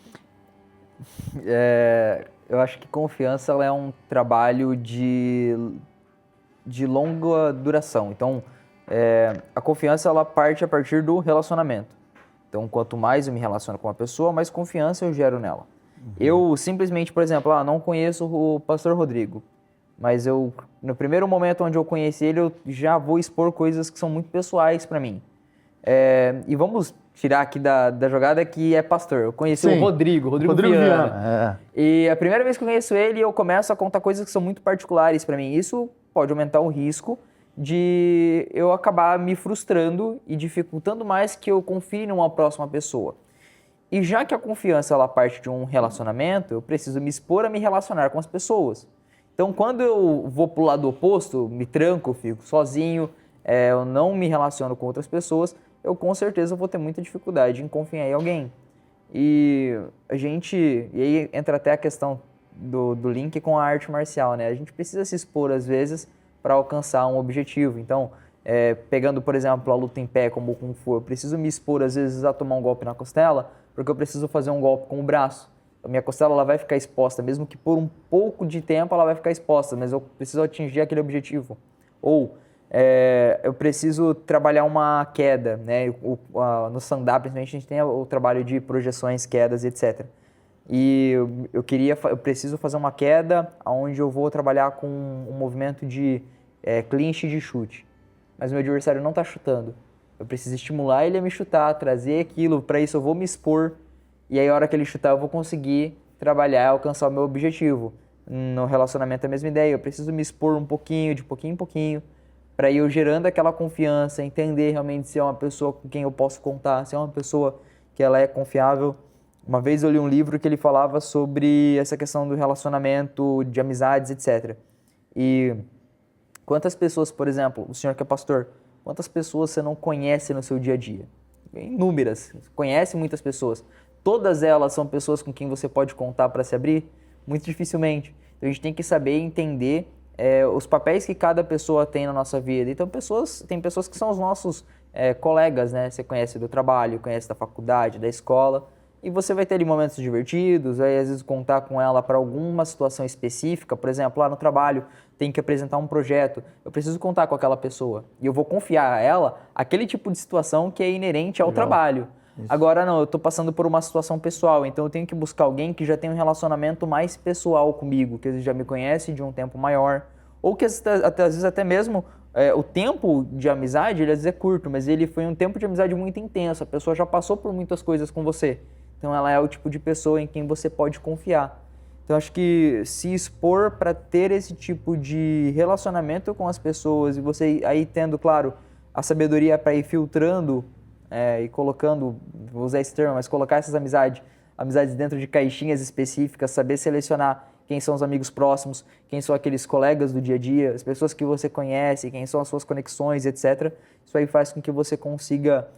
Eu acho que confiança ela é um trabalho de longa duração. Então, a confiança ela parte a partir do relacionamento. Então, quanto mais eu me relaciono com uma pessoa, mais confiança eu gero nela. Eu simplesmente, por exemplo, não conheço o pastor Rodrigo, Mas no primeiro momento onde eu conheci ele, eu já vou expor coisas que são muito pessoais para mim. E vamos tirar aqui da jogada que é pastor. Eu conheci o Rodrigo Viana. E a primeira vez que eu conheço ele, eu começo a contar coisas que são muito particulares para mim. Isso pode aumentar o risco de eu acabar me frustrando e dificultando mais que eu confie numa próxima pessoa. E já que a confiança ela parte de um relacionamento, eu preciso me expor a me relacionar com as pessoas. Então, quando eu vou pro lado oposto, me tranco, fico sozinho, eu não me relaciono com outras pessoas, eu com certeza vou ter muita dificuldade em confiar em alguém. E aí entra até a questão do link com a arte marcial, né? A gente precisa se expor às vezes para alcançar um objetivo. Então, pegando, por exemplo, a luta em pé como o Kung Fu, eu preciso me expor às vezes a tomar um golpe na costela, porque eu preciso fazer um golpe com o braço. A minha costela ela vai ficar exposta, mesmo que por um pouco de tempo ela vai ficar exposta, mas eu preciso atingir aquele objetivo. Ou eu preciso trabalhar uma queda, né? No stand-up, principalmente, a gente tem o trabalho de projeções, quedas, etc. E eu preciso fazer uma queda onde eu vou trabalhar com um movimento de clinch de chute. Mas o meu adversário não está chutando. Eu preciso estimular ele a me chutar, trazer aquilo. Para isso eu vou me expor. E aí a hora que ele chutar eu vou conseguir trabalhar e alcançar o meu objetivo. No relacionamento é a mesma ideia. Eu preciso me expor um pouquinho, de pouquinho em pouquinho. Para ir eu gerando aquela confiança, entender realmente se é uma pessoa com quem eu posso contar, se é uma pessoa que ela é confiável. Uma vez eu li um livro que ele falava sobre essa questão do relacionamento, de amizades, etc. E quantas pessoas, por exemplo, o senhor que é pastor, quantas pessoas você não conhece no seu dia a dia? Inúmeras, você conhece muitas pessoas. Todas elas são pessoas com quem você pode contar para se abrir? Muito dificilmente. Então a gente tem que saber entender os papéis que cada pessoa tem na nossa vida. Então tem pessoas que são os nossos colegas, né? Você conhece do trabalho, conhece da faculdade, da escola. E você vai ter ali momentos divertidos, vai às vezes contar com ela para alguma situação específica. Por exemplo, lá no trabalho tem que apresentar um projeto, eu preciso contar com aquela pessoa. E eu vou confiar a ela aquele tipo de situação que é inerente ao trabalho. Isso. Agora não, eu estou passando por uma situação pessoal, então eu tenho que buscar alguém que já tem um relacionamento mais pessoal comigo, que já me conhece de um tempo maior, ou que às vezes até mesmo o tempo de amizade, ele às vezes é curto, mas ele foi um tempo de amizade muito intenso, a pessoa já passou por muitas coisas com você. Então ela é o tipo de pessoa em quem você pode confiar. Então acho que se expor para ter esse tipo de relacionamento com as pessoas e você aí tendo, claro, a sabedoria para ir filtrando e colocando, vou usar esse termo, mas colocar essas amizades dentro de caixinhas específicas, saber selecionar quem são os amigos próximos, quem são aqueles colegas do dia a dia, as pessoas que você conhece, quem são as suas conexões, etc. Isso aí faz com que você consiga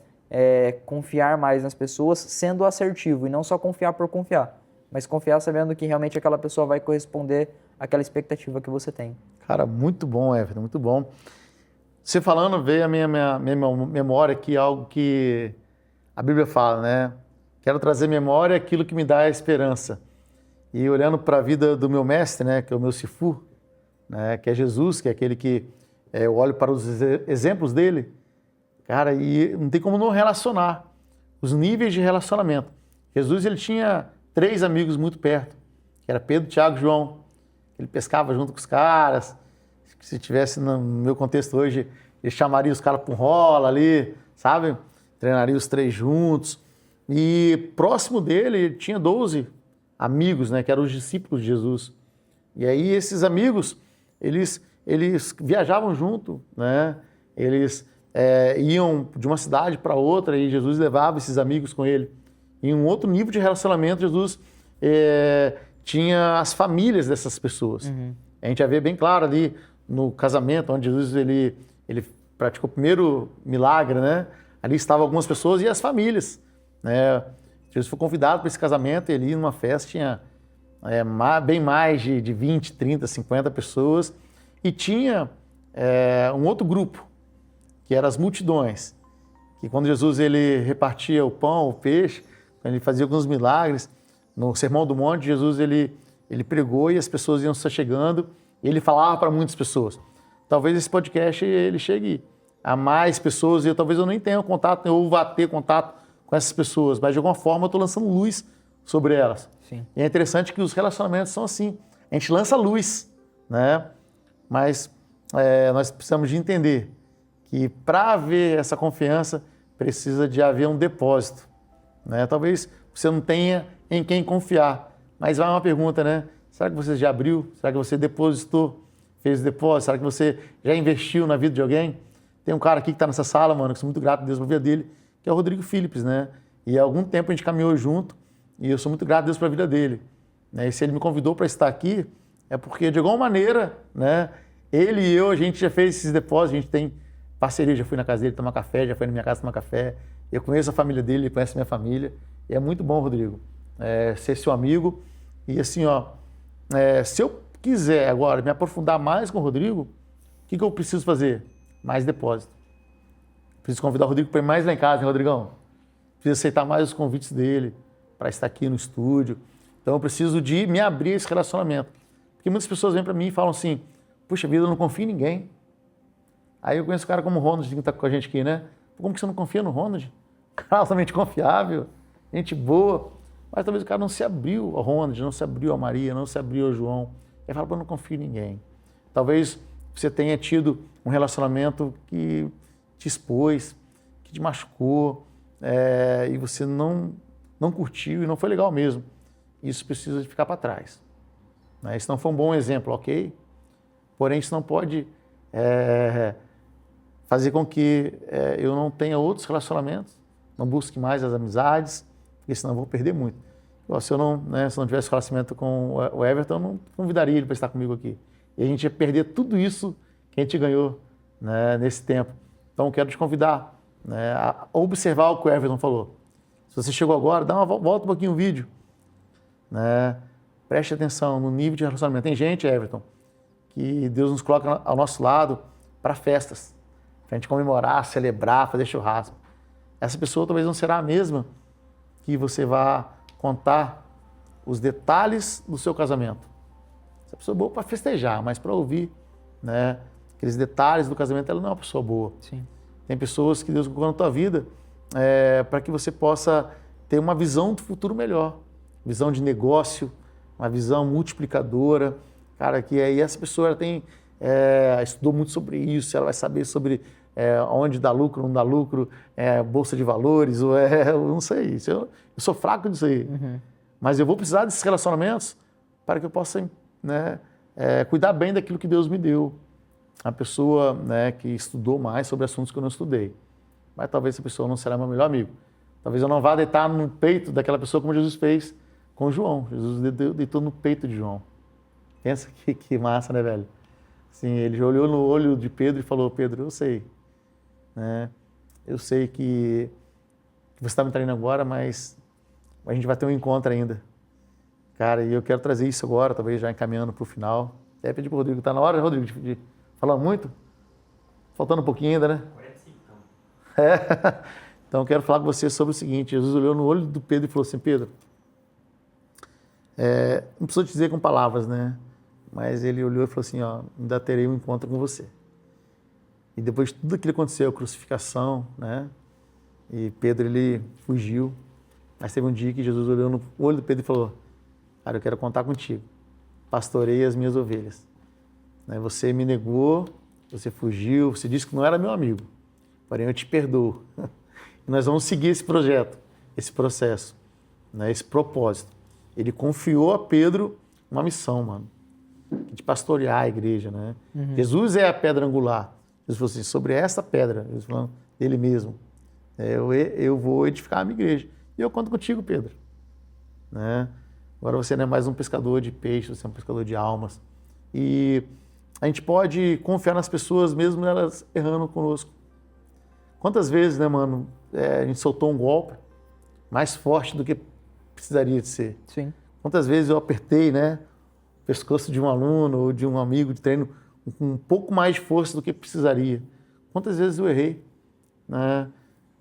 confiar mais nas pessoas, sendo assertivo, e não só confiar por confiar, mas confiar sabendo que realmente aquela pessoa vai corresponder àquela expectativa que você tem. Cara, muito bom, Everton, muito bom. Você falando, veio a minha memória aqui, algo que a Bíblia fala, né? Quero trazer memória aquilo que me dá a esperança. E olhando para a vida do meu mestre, né, que é o meu Sifu, né, que é Jesus, que é aquele que eu olho para os exemplos dele, cara, e não tem como não relacionar os níveis de relacionamento. Jesus, ele tinha 3 amigos muito perto, que era Pedro, Tiago e João. Ele pescava junto com os caras. Se tivesse no meu contexto hoje, ele chamaria os caras para um rola ali, sabe? Treinaria os 3 juntos. E próximo dele, ele tinha 12 amigos, né, que eram os discípulos de Jesus. E aí esses amigos, eles viajavam junto, né? Eles iam de uma cidade para outra e Jesus levava esses amigos com ele. Em um outro nível de relacionamento, Jesus tinha as famílias dessas pessoas. Uhum. A gente já vê bem claro ali no casamento, onde Jesus ele praticou o primeiro milagre, né? Ali estavam algumas pessoas e as famílias, né? Jesus foi convidado para esse casamento e ele ia numa festa, tinha bem mais de 20, 30, 50 pessoas e tinha um outro grupo, que eram as multidões, que quando Jesus ele repartia o pão, o peixe, quando ele fazia alguns milagres, no Sermão do Monte, Jesus ele pregou e as pessoas iam se chegando e ele falava para muitas pessoas. Talvez esse podcast ele chegue a mais pessoas e talvez eu nem tenha contato, ou vá ter contato com essas pessoas, mas de alguma forma eu estou lançando luz sobre elas. Sim. E é interessante que os relacionamentos são assim, a gente lança luz, né? mas nós precisamos de entender que para haver essa confiança precisa de haver um depósito, né? Talvez você não tenha em quem confiar, mas vai uma pergunta, né? Será que você já abriu? Será que você depositou, fez o depósito? Será que você já investiu na vida de alguém? Tem um cara aqui que está nessa sala, mano, que sou muito grato a Deus pela vida dele, que é o Rodrigo Philips, né? E há algum tempo a gente caminhou junto e eu sou muito grato a Deus pela vida dele, né? E se ele me convidou para estar aqui, é porque de alguma maneira, né? Ele e eu, a gente já fez esses depósitos, a gente tem parceria, já fui na casa dele tomar café, já foi na minha casa tomar café. Eu conheço a família dele, ele conhece a minha família. E é muito bom, Rodrigo, ser seu amigo. E assim, ó, se eu quiser agora me aprofundar mais com o Rodrigo, o que eu preciso fazer? Mais depósito. Preciso convidar o Rodrigo para ir mais lá em casa, hein, Rodrigão? Preciso aceitar mais os convites dele para estar aqui no estúdio. Então eu preciso de me abrir esse relacionamento. Porque muitas pessoas vêm para mim e falam assim, puxa vida, eu não confio em ninguém. Aí eu conheço um cara como o Ronald, que está com a gente aqui, né? Como que você não confia no Ronald? Cara altamente confiável, gente boa. Mas talvez o cara não se abriu ao Ronald, não se abriu a Maria, não se abriu ao João. Aí fala, eu não confio em ninguém. Talvez você tenha tido um relacionamento que te expôs, que te machucou, e você não curtiu e não foi legal mesmo. Isso precisa de ficar para trás, né? Isso não foi um bom exemplo, ok? Porém, isso não pode fazer com que eu não tenha outros relacionamentos, não busque mais as amizades, porque senão eu vou perder muito. Se eu não tivesse relacionamento com o Everton, eu não convidaria ele para estar comigo aqui. E a gente ia perder tudo isso que a gente ganhou, né, nesse tempo. Então, eu quero te convidar, né, a observar o que o Everton falou. Se você chegou agora, volta um pouquinho o vídeo, né? Preste atenção no nível de relacionamento. Tem gente, Everton, que Deus nos coloca ao nosso lado para festas, para a gente comemorar, celebrar, fazer churrasco. Essa pessoa talvez não será a mesma que você vá contar os detalhes do seu casamento. Essa pessoa é boa para festejar, mas para ouvir, né, aqueles detalhes do casamento, ela não é uma pessoa boa. Sim. Tem pessoas que Deus colocou na tua vida para que você possa ter uma visão do futuro melhor, visão de negócio, uma visão multiplicadora. Cara, que aí essa pessoa ela tem, estudou muito sobre isso, ela vai saber sobre onde dá lucro, não dá lucro, bolsa de valores, eu não sei, eu sou fraco disso aí. Uhum. Mas eu vou precisar desses relacionamentos para que eu possa, né, cuidar bem daquilo que Deus me deu. A pessoa, né, que estudou mais sobre assuntos que eu não estudei. Mas talvez essa pessoa não será meu melhor amigo. Talvez eu não vá deitar no peito daquela pessoa como Jesus fez com João. Jesus deitou no peito de João. Pensa que massa, né, velho? Assim, ele olhou no olho de Pedro e falou, Pedro, eu sei, né? Eu sei que você está me traindo agora, mas a gente vai ter um encontro ainda. Cara, e eu quero trazer isso agora, talvez já encaminhando para o final. Até pedir para o Rodrigo, está na hora, Rodrigo, de falar muito? Faltando um pouquinho ainda, né? 45, então. Então eu quero falar com você sobre o seguinte, Jesus olhou no olho do Pedro e falou assim, Pedro, não preciso te dizer com palavras, né? Mas ele olhou e falou assim, ó, ainda terei um encontro com você. E depois de tudo aquilo que aconteceu, a crucificação, né? E Pedro, ele fugiu. Mas teve um dia que Jesus olhou no olho do Pedro e falou, cara, eu quero contar contigo. Pastorei as minhas ovelhas. Né? Você me negou, você fugiu, você disse que não era meu amigo. Porém, eu te perdoo. E nós vamos seguir esse projeto, esse processo, né? Esse propósito. Ele confiou a Pedro uma missão, mano, de pastorear a igreja, né? Uhum. Jesus é a pedra angular. Jesus falou assim, sobre essa pedra, Jesus falando dele mesmo, eu vou edificar a minha igreja. E eu conto contigo, Pedro. Né? Agora você não é mais um pescador de peixes, você é um pescador de almas. E a gente pode confiar nas pessoas mesmo elas errando conosco. Quantas vezes, né, mano, a gente soltou um golpe mais forte do que precisaria de ser. Sim. Quantas vezes eu apertei, né, o pescoço de um aluno ou de um amigo de treino com um pouco mais de força do que precisaria. Quantas vezes eu errei, né?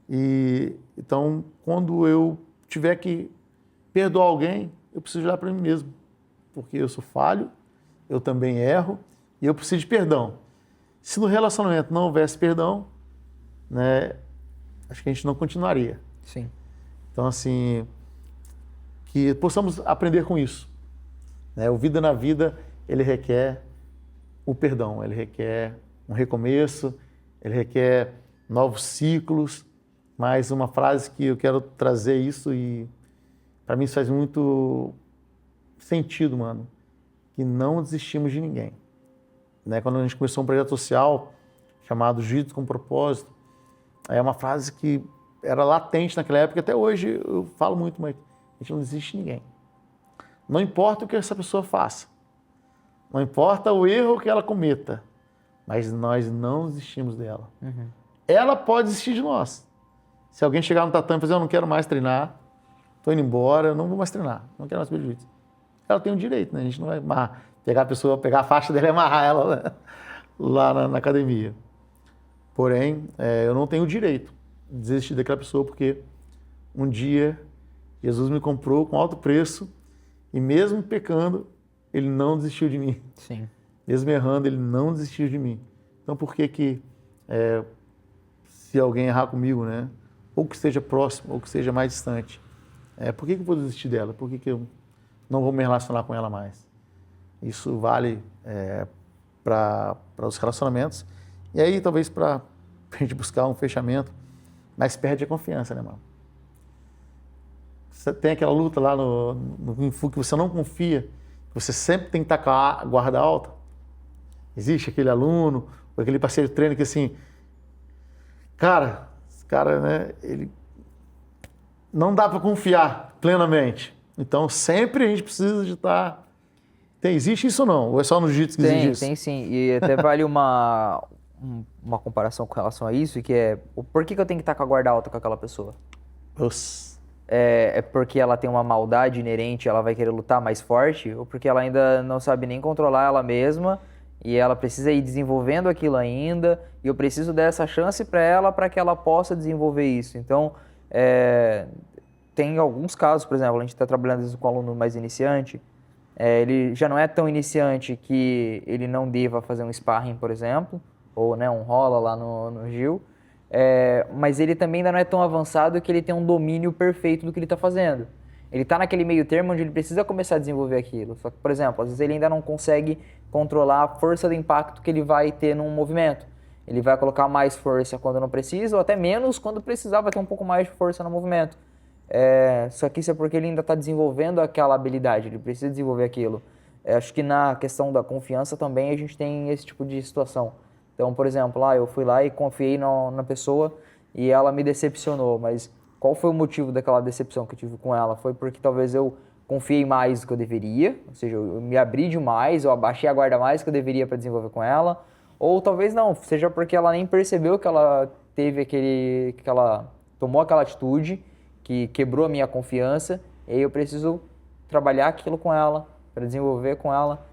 E então, quando eu tiver que perdoar alguém, eu preciso olhar para mim mesmo, porque eu sou falho, eu também erro e eu preciso de perdão. Se no relacionamento não houvesse perdão, né, acho que a gente não continuaria. Sim. Então, assim, que possamos aprender com isso. Né? O Vida na Vida, ele requer o perdão, ele requer um recomeço, ele requer novos ciclos, mas uma frase que eu quero trazer isso e para mim isso faz muito sentido, mano, que não desistimos de ninguém. Né? Quando a gente começou um projeto social chamado Jiu-Jitsu com Propósito, é uma frase que era latente naquela época, até hoje eu falo muito, mas a gente não desiste de ninguém. Não importa o que essa pessoa faça, não importa o erro que ela cometa, mas nós não desistimos dela. Uhum. Ela pode desistir de nós. Se alguém chegar no tatame e fazer, eu não quero mais treinar, estou indo embora, eu não vou mais treinar, não quero mais fazer jiu-jitsu. Ela tem o direito, né? A gente não vai pegar a pessoa, pegar a faixa dela e amarrar ela, né? Lá na academia. Porém, eu não tenho o direito de desistir daquela pessoa porque um dia Jesus me comprou com alto preço e mesmo pecando, ele não desistiu de mim. Sim. Mesmo errando, ele não desistiu de mim. Então, por que se alguém errar comigo, né? Ou que esteja próximo, ou que seja mais distante, por que eu vou desistir dela? Por que eu não vou me relacionar com ela mais? Isso vale para os relacionamentos. E aí, talvez, para a gente buscar um fechamento, mas perde a confiança, né, mano? Você tem aquela luta lá no Kung Fu que você não confia, que você sempre tem que estar com a guarda alta. Existe aquele aluno, ou aquele parceiro de treino que assim, esse cara, né, ele não dá para confiar plenamente. Então, sempre a gente precisa de estar... Existe isso ou não? Ou é só no jiu-jitsu que existe isso? Tem sim. E até vale uma comparação com relação a isso, que é por que eu tenho que estar com a guarda alta com aquela pessoa? Nossa. É porque ela tem uma maldade inerente, ela vai querer lutar mais forte, ou porque ela ainda não sabe nem controlar ela mesma e ela precisa ir desenvolvendo aquilo ainda e eu preciso dessa chance para ela para que ela possa desenvolver isso. Então, tem alguns casos, por exemplo, a gente está trabalhando com um aluno mais iniciante, ele já não é tão iniciante que ele não deva fazer um sparring, por exemplo, ou né, um rola lá no Gil, mas ele também ainda não é tão avançado que ele tem um domínio perfeito do que ele está fazendo. Ele está naquele meio termo onde ele precisa começar a desenvolver aquilo. Só que, por exemplo, às vezes ele ainda não consegue controlar a força do impacto que ele vai ter num movimento. Ele vai colocar mais força quando não precisa, ou até menos quando precisar, vai ter um pouco mais de força no movimento. Só que isso é porque ele ainda está desenvolvendo aquela habilidade, ele precisa desenvolver aquilo. Acho que na questão da confiança também a gente tem esse tipo de situação. Então, por exemplo, eu fui lá e confiei na pessoa e ela me decepcionou, mas qual foi o motivo daquela decepção que eu tive com ela? Foi porque talvez eu confiei mais do que eu deveria, ou seja, eu me abri demais, eu abaixei a guarda mais do que eu deveria para desenvolver com ela, ou talvez não, seja porque ela nem percebeu que ela teve que ela tomou aquela atitude que quebrou a minha confiança, e aí eu preciso trabalhar aquilo com ela, para desenvolver com ela,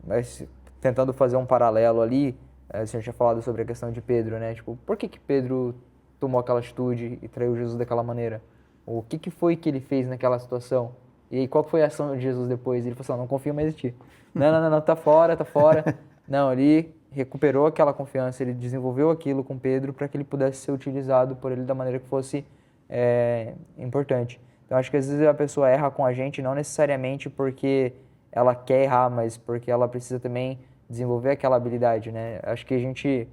mas tentando fazer um paralelo ali, a gente tinha falado sobre a questão de Pedro, né? Tipo, por que Pedro tomou aquela atitude e traiu Jesus daquela maneira? O que foi que ele fez naquela situação? E aí, qual foi a ação de Jesus depois? Ele falou assim, não confio mais em ti. Não, tá fora. Não, ele recuperou aquela confiança, ele desenvolveu aquilo com Pedro para que ele pudesse ser utilizado por ele da maneira que fosse importante. Então, acho que às vezes a pessoa erra com a gente, não necessariamente porque ela quer errar, mas porque ela precisa também desenvolver aquela habilidade, né? Acho que a gente,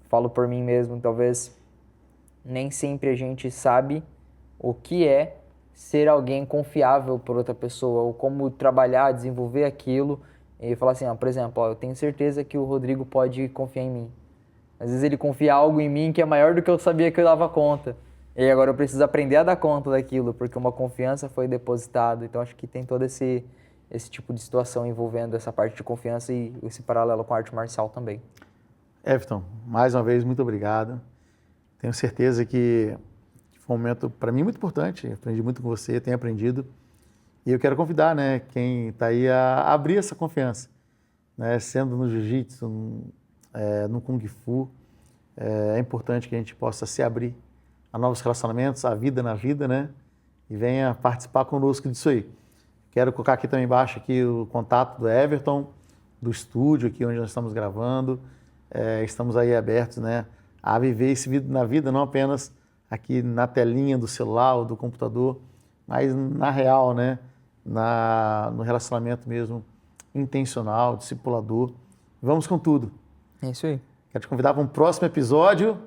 falo por mim mesmo, talvez nem sempre a gente sabe o que é ser alguém confiável por outra pessoa, ou como trabalhar, desenvolver aquilo, e falar assim, por exemplo, eu tenho certeza que o Rodrigo pode confiar em mim. Às vezes ele confia algo em mim que é maior do que eu sabia que eu dava conta. E agora eu preciso aprender a dar conta daquilo, porque uma confiança foi depositada. Então acho que tem todo esse tipo de situação envolvendo essa parte de confiança e esse paralelo com a arte marcial também. Everton, mais uma vez, muito obrigado. Tenho certeza que foi um momento, para mim, muito importante. Aprendi muito com você, tenho aprendido. E eu quero convidar, né, quem está aí a abrir essa confiança, né, sendo no jiu-jitsu, no kung fu. É importante que a gente possa se abrir a novos relacionamentos, a vida na vida, né, e venha participar conosco disso aí. Quero colocar aqui também embaixo aqui o contato do Everton, do estúdio aqui onde nós estamos gravando. Estamos aí abertos, né, a viver esse na vida, não apenas aqui na telinha do celular ou do computador, mas na real, né, no relacionamento mesmo intencional, discipulador. Vamos com tudo. É isso aí. Quero te convidar para um próximo episódio.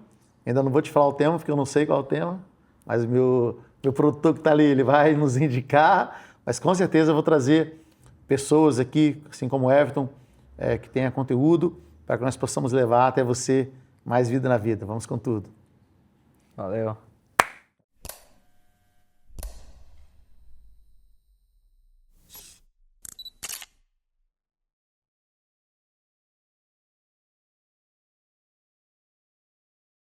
Ainda não vou te falar o tema, porque eu não sei qual é o tema, mas o meu produtor que está ali, ele vai nos indicar, mas com certeza eu vou trazer pessoas aqui, assim como o Everton, que tenha conteúdo, para que nós possamos levar até você mais vida na vida. Vamos com tudo. Valeu.